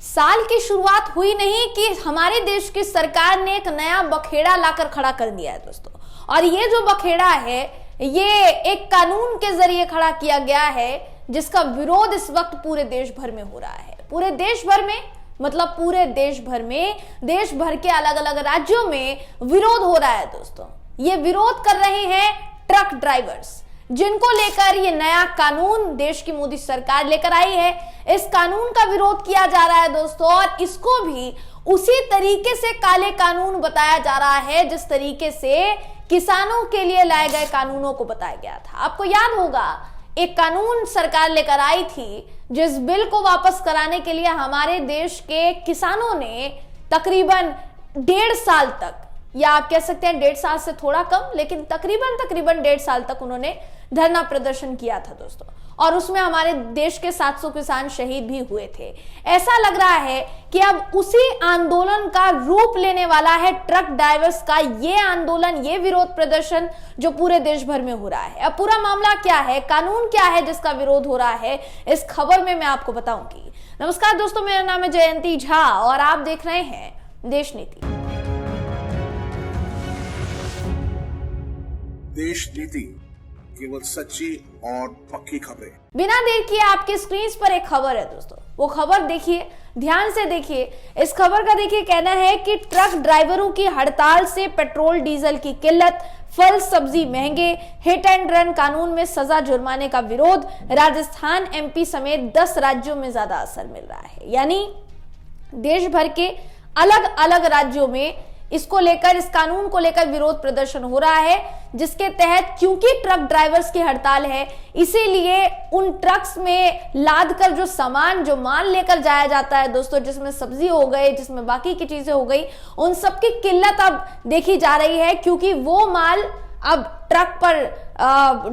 साल की शुरुआत हुई नहीं कि हमारे देश की सरकार ने एक नया बखेड़ा लाकर खड़ा कर दिया है दोस्तों। और ये जो बखेड़ा है ये एक कानून के जरिए खड़ा किया गया है जिसका विरोध इस वक्त पूरे देश भर में हो रहा है। पूरे देश भर में मतलब पूरे देश भर में, देश भर के अलग अलग राज्यों में विरोध हो रहा है दोस्तों। ये विरोध कर रहे हैं ट्रक ड्राइवर्स, जिनको लेकर ये नया कानून देश की मोदी सरकार लेकर आई है। इस कानून का विरोध किया जा रहा है दोस्तों, और इसको भी उसी तरीके से काले कानून बताया जा रहा है जिस तरीके से किसानों के लिए लाए गए कानूनों को बताया गया था। आपको याद होगा एक कानून सरकार लेकर आई थी जिस बिल को वापस कराने के लिए हमारे देश के किसानों ने तकरीबन 1.5 साल तक, या आप कह सकते हैं 1.5 साल से थोड़ा कम, लेकिन तकरीबन 1.5 साल तक उन्होंने धरना प्रदर्शन किया था दोस्तों। और उसमें हमारे देश के 700 किसान शहीद भी हुए थे। ऐसा लग रहा है कि अब उसी आंदोलन का रूप लेने वाला है ट्रक ड्राइवर्स का ये आंदोलन, ये विरोध प्रदर्शन जो पूरे देश भर में हो रहा है। अब पूरा मामला क्या है, कानून क्या है जिसका विरोध हो रहा है, इस खबर में मैं आपको बताऊंगी। नमस्कार दोस्तों, मेरा नाम है जयंती झा और आप देख रहे हैं देश नीति। देश नीति, केवल सच्ची और पक्की खबरें। बिना देर किए आपके स्क्रीन पर एक खबर है दोस्तों, वो खबर देखिए, ध्यान से देखिए। इस खबर का देखिए कहना है कि ट्रक ड्राइवरों की हड़ताल से पेट्रोल डीजल की किल्लत, फल सब्जी महंगे, हिट एंड रन कानून में सजा जुर्माने का विरोध, राजस्थान एमपी समेत 10 राज्यों में ज्यादा असर मिल रहा है। यानी देश भर के अलग अलग राज्यों में इसको लेकर, इस कानून को लेकर विरोध प्रदर्शन हो रहा है, जिसके तहत क्योंकि ट्रक ड्राइवर्स की हड़ताल है इसीलिए उन ट्रक्स में लाद कर जो सामान, जो माल लेकर जाया जाता है दोस्तों, जिसमें सब्जी हो गई, जिसमें बाकी की चीजें हो गई, उन सबकी किल्लत अब देखी जा रही है। क्योंकि वो माल अब ट्रक पर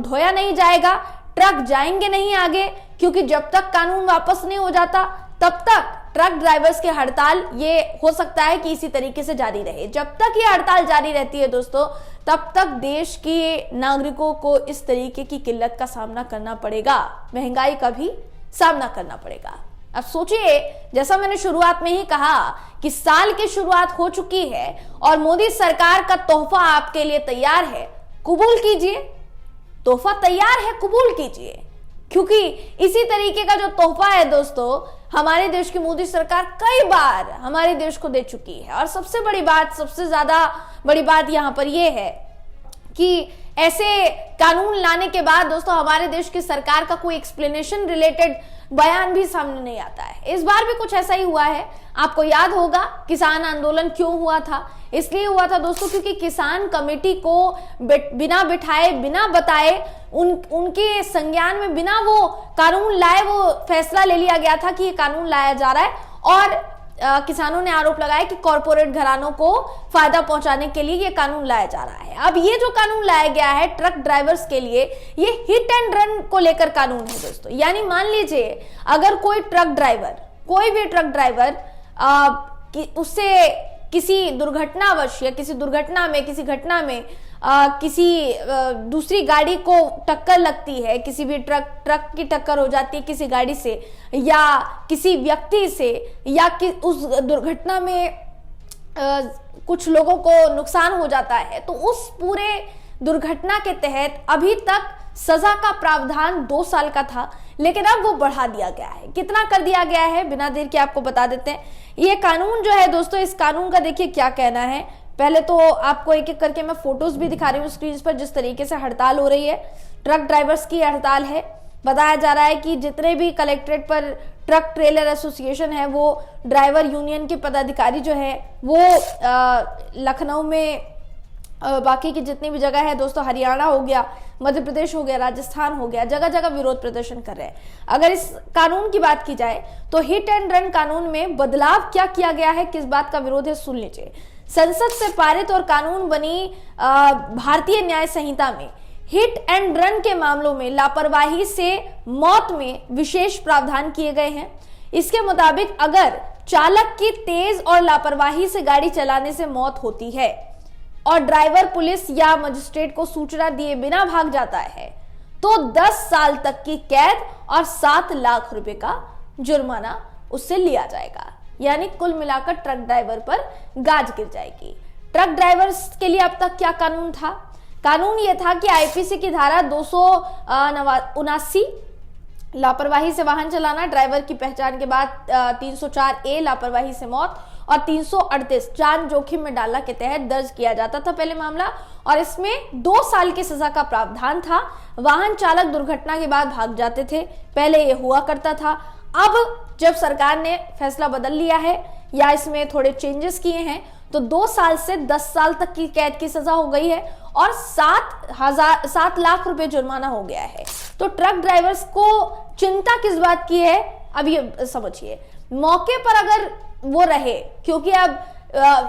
ढोया नहीं जाएगा, ट्रक जाएंगे नहीं आगे, क्योंकि जब तक कानून वापस नहीं हो जाता तब तक ट्रक ड्राइवर्स की हड़ताल ये हो सकता है कि इसी तरीके से जारी रहे। जब तक ये हड़ताल जारी रहती है दोस्तों, तब तक देश के नागरिकों को इस तरीके की किल्लत का सामना करना पड़ेगा, महंगाई का भी सामना करना पड़ेगा। अब सोचिए, जैसा मैंने शुरुआत में ही कहा कि साल की शुरुआत हो चुकी है और मोदी सरकार का तोहफा आपके लिए तैयार है, कबूल कीजिए। तोहफा तैयार है, कबूल कीजिए, क्योंकि इसी तरीके का जो तोहफा है दोस्तों हमारे देश की मोदी सरकार कई बार हमारे देश को दे चुकी है। और सबसे बड़ी बात, सबसे ज्यादा बड़ी बात यहां पर यह है कि ऐसे कानून लाने के बाद दोस्तों हमारे देश की सरकार का कोई एक्सप्लेनेशन रिलेटेड बयान भी सामने नहीं आता है। इस बार भी कुछ ऐसा ही हुआ है। आपको याद होगा किसान आंदोलन क्यों हुआ था? इसलिए हुआ था दोस्तों क्योंकि किसान कमेटी को बिना बिठाए, बिना बताए, उनके संज्ञान में बिना वो कानून लाए, वो फैसला ले लिया गया था कि ये कानून लाया जा रहा है। और किसानों ने आरोप लगाया कि कॉरपोरेट घरानों को फायदा पहुंचाने के लिए ये कानून लाया जा रहा है। अब ये जो कानून लाया गया है ट्रक ड्राइवर्स के लिए, ये हिट एंड रन को लेकर कानून है दोस्तों। यानी मान लीजिए अगर कोई ट्रक ड्राइवर, कोई भी ट्रक ड्राइवर उससे किसी दुर्घटनावश या किसी दुर्घटना में, किसी घटना में किसी दूसरी गाड़ी को टक्कर लगती है, किसी भी ट्रक की टक्कर हो जाती है किसी गाड़ी से या किसी व्यक्ति से, या कि उस दुर्घटना में कुछ लोगों को नुकसान हो जाता है, तो उस पूरे दुर्घटना के तहत अभी तक सजा का प्रावधान 2 साल का था, लेकिन अब वो बढ़ा दिया गया है। कितना कर दिया गया है, बिना देर के आपको बता देते हैं। ये कानून जो है दोस्तों, इस कानून का देखिए क्या कहना है। पहले तो आपको एक एक करके मैं फोटोज भी दिखा रही हूँ स्क्रीन पर, जिस तरीके से हड़ताल हो रही है। ट्रक ड्राइवर्स की हड़ताल है। बताया जा रहा है कि जितने भी कलेक्ट्रेट पर ट्रक ट्रेलर एसोसिएशन है, वो ड्राइवर यूनियन के पदाधिकारी जो है वो लखनऊ में, बाकी की जितनी भी जगह है दोस्तों, हरियाणा हो गया, मध्य प्रदेश हो गया, राजस्थान हो गया, जगह जगह विरोध प्रदर्शन कर रहे हैं। अगर इस कानून की बात की जाए तो हिट एंड रन कानून में बदलाव क्या किया गया है, किस बात का विरोध है, सुन लीजिए। संसद से पारित और कानून बनी भारतीय न्याय संहिता में हिट एंड रन के मामलों में लापरवाही से मौत में विशेष प्रावधान किए गए हैं। इसके मुताबिक अगर चालक की तेज और लापरवाही से गाड़ी चलाने से मौत होती है और ड्राइवर पुलिस या मजिस्ट्रेट को सूचना दिए बिना भाग जाता है, तो 10 साल तक की कैद और 7 लाख रुपए का जुर्माना उससे लिया जाएगा। यानी कुल मिलाकर ट्रक ड्राइवर पर गाज गिर जाएगी। ट्रक ड्राइवर्स के लिए अब तक क्या कानून था? कानून यह था कि आईपीसी की धारा 279 लापरवाही से वाहन चलाना, ड्राइवर की पहचान के बाद 304A लापरवाही से मौत और 338 जान जोखिम में डालना के तहत दर्ज किया जाता था पहले मामला, और इसमें 2 साल की सजा का प्रावधान था। वाहन चालक दुर्घटना के बाद भाग जाते थे, पहले ये हुआ करता था। अब जब सरकार ने फैसला बदल लिया है या इसमें थोड़े चेंजेस किए हैं तो 2 साल से 10 साल तक की कैद की सजा हो गई है और 7 लाख रुपए जुर्माना हो गया है। तो ट्रक ड्राइवर्स को चिंता किस बात की है, अब ये समझिए। मौके पर अगर वो रहे, क्योंकि अब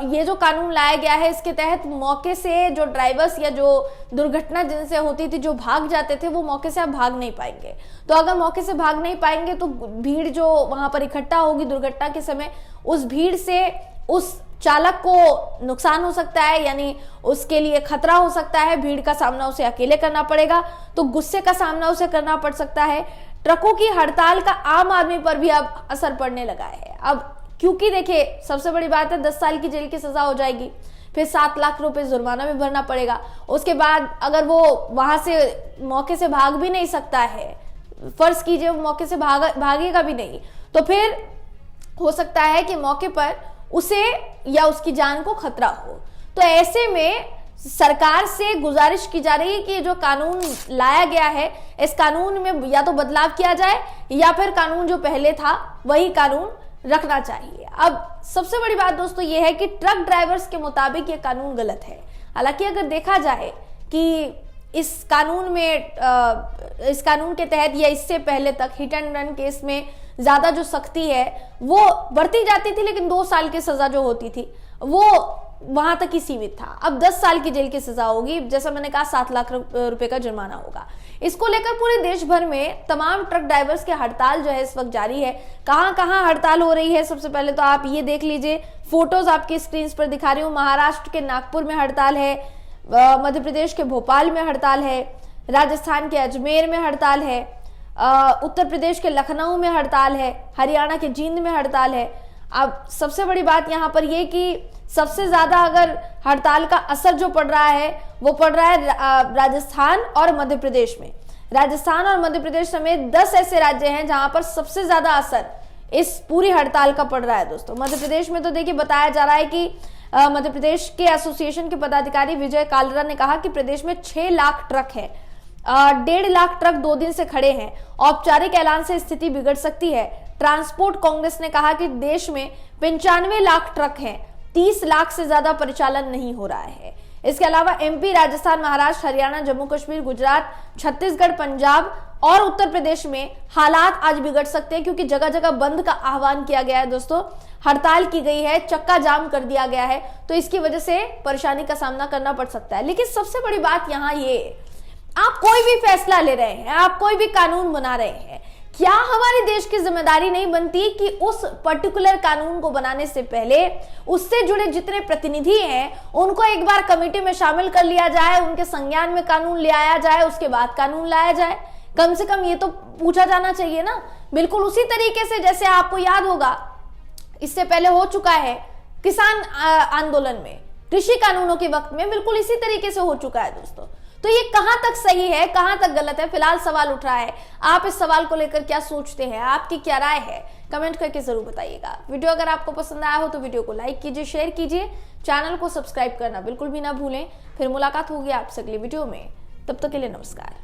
ये जो कानून लाया गया है इसके तहत मौके से जो ड्राइवर्स या जो दुर्घटना जिनसे होती थी जो भाग जाते थे वो मौके से अब भाग नहीं पाएंगे। तो अगर मौके से भाग नहीं पाएंगे तो भीड़ जो वहां पर इकट्ठा होगी दुर्घटना के समय, उस भीड़ से उस चालक को नुकसान हो सकता है, यानी उसके लिए खतरा हो सकता है। भीड़ का सामना उसे अकेले करना पड़ेगा, तो गुस्से का सामना उसे करना पड़ सकता है। ट्रकों की हड़ताल का आम आदमी पर भी अब असर पड़ने लगा है। अब क्योंकि देखिए सबसे बड़ी बात है 10 साल की जेल की सजा हो जाएगी, फिर 7 लाख रुपए जुर्माना भी भरना पड़ेगा। उसके बाद अगर वो वहां से मौके से भाग भी नहीं सकता है, फर्ज कीजिए वो मौके से भागेगा भी नहीं, तो फिर हो सकता है कि मौके पर उसे या उसकी जान को खतरा हो। तो ऐसे में सरकार से गुजारिश की जा रही है कि जो कानून लाया गया है इस कानून में या तो बदलाव किया जाए या फिर कानून जो पहले था वही कानून रखना चाहिए। अब सबसे बड़ी बात दोस्तों ये है कि ट्रक ड्राइवर्स के मुताबिक ये कानून गलत है। हालांकि अगर देखा जाए कि इस कानून के तहत या इससे पहले तक हिट एंड रन केस में ज्यादा जो सख्ती है वो बढ़ती जाती थी, लेकिन 2 साल की सजा जो होती थी वो वहां तक ही सीमित था। अब 10 साल की जेल की सजा होगी, जैसा मैंने कहा 7 लाख रुपए का जुर्माना होगा। इसको लेकर पूरे देश भर में तमाम ट्रक ड्राइवर्स की हड़ताल जो है इस वक्त जारी है। कहां कहां हड़ताल हो रही है, सबसे पहले तो आप ये देख लीजिए, फोटोज आपकी स्क्रीन पर दिखा रही हूँ। महाराष्ट्र के नागपुर में हड़ताल है, मध्य प्रदेश के भोपाल में हड़ताल है, राजस्थान के अजमेर में हड़ताल है, उत्तर प्रदेश के लखनऊ में हड़ताल है, हरियाणा के जींद में हड़ताल है। अब सबसे बड़ी बात यहाँ पर यह कि सबसे ज्यादा अगर हड़ताल का असर जो पड़ रहा है वो पड़ रहा है राजस्थान और मध्य प्रदेश में। राजस्थान और मध्य प्रदेश समेत 10 ऐसे राज्य हैं जहां पर सबसे ज्यादा असर इस पूरी हड़ताल का पड़ रहा है दोस्तों। मध्य प्रदेश में तो देखिए बताया जा रहा है कि मध्य प्रदेश के एसोसिएशन के पदाधिकारी विजय कालरा ने कहा कि प्रदेश में 6 लाख ट्रक है, 1.5 लाख ट्रक 2 दिन से खड़े हैं। औपचारिक ऐलान से स्थिति बिगड़ सकती है। ट्रांसपोर्ट कांग्रेस ने कहा कि देश में 95 लाख ट्रक हैं, 30 लाख से ज्यादा परिचालन नहीं हो रहा है। इसके अलावा एमपी, राजस्थान, महाराष्ट्र, हरियाणा, जम्मू कश्मीर, गुजरात, छत्तीसगढ़, पंजाब और उत्तर प्रदेश में हालात आज बिगड़ सकते हैं, क्योंकि जगह जगह बंद का आह्वान किया गया है दोस्तों। हड़ताल की गई है, चक्का जाम कर दिया गया है, तो इसकी वजह से परेशानी का सामना करना पड़ सकता है। लेकिन सबसे बड़ी बात यहाँ ये, आप कोई भी फैसला ले रहे हैं, आप कोई भी कानून बना रहे हैं, क्या हमारे देश की जिम्मेदारी नहीं बनती कि उस पर्टिकुलर कानून को बनाने से पहले उससे जुड़े जितने प्रतिनिधि हैं उनको एक बार कमेटी में शामिल कर लिया जाए, उनके संज्ञान में कानून ले आया जाए, उसके बाद कानून लाया जाए। कम से कम ये तो पूछा जाना चाहिए ना। बिल्कुल उसी तरीके से जैसे आपको याद होगा इससे पहले हो चुका है किसान आंदोलन में, कृषि कानूनों के वक्त में बिल्कुल इसी तरीके से हो चुका है दोस्तों। तो ये कहां तक सही है, कहां तक गलत है, फिलहाल सवाल उठ रहा है। आप इस सवाल को लेकर क्या सोचते हैं, आपकी क्या राय है, कमेंट करके जरूर बताइएगा। वीडियो अगर आपको पसंद आया हो तो वीडियो को लाइक कीजिए, शेयर कीजिए, चैनल को सब्सक्राइब करना बिल्कुल भी ना भूलें। फिर मुलाकात होगी आपसे अगली वीडियो में, तब तक के लिए नमस्कार।